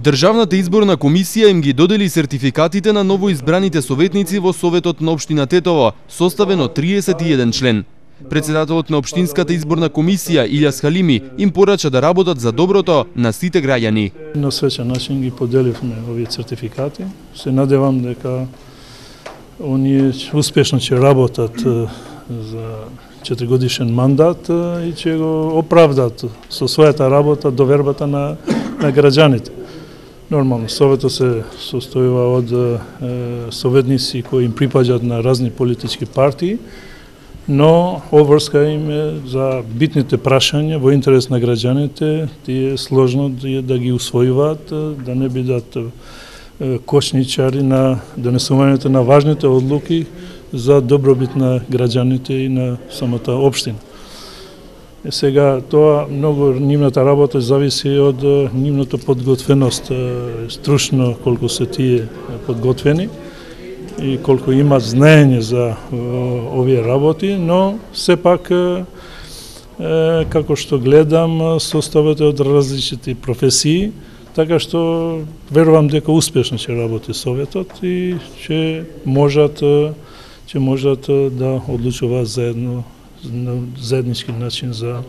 Државната изборна комисија им ги додели сертификатите на новоизбраните советници во Советот на општина Тетово, составен од 31 член. Председателот на општинската изборна комисија Илјас Халими им порача да работат за доброто на сите граѓани. На свечен начин ги поделивме овие сертификати. Се надевам дека оние успешно ќе работат за 4-годишен мандат и ќе го оправдат со својата работа довербата на граѓаните. Нормално, Советот се состојува од советници кои им припаѓаат на разни политички партии, но обврска им е за битните прашања во интерес на граѓаните, тие е сложно да ги усвојуваат, да не бидат кочничари на донесувањето на важните одлуки за добробит на граѓаните и на самата општина. Сега тоа многу нивната работа зависи од нивната подготвеност, стручно колку се тие подготвени и колку имат знаење за овие работи, но сепак како што гледам составот е од различити професии, така што верувам дека успешно ќе работи Советот и ќе можат да одлучуваат заедно на заеднички начин за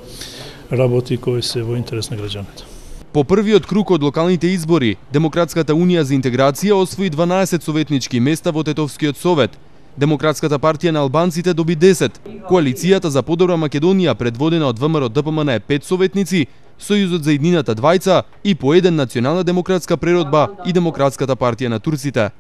работи кои се во интерес на граѓаните. По првиот круг од локалните избори, Демократската унија за интеграција освои 12 советнички места во Тетовскиот совет. Демократската партија на албанците доби 10. Коалицијата за подобра Македонија, предводена од ВМРО-ДПМН е 5 советници, Сојузот за иднината 2 и по 1 национална демократска преродба и Демократската партија на турците.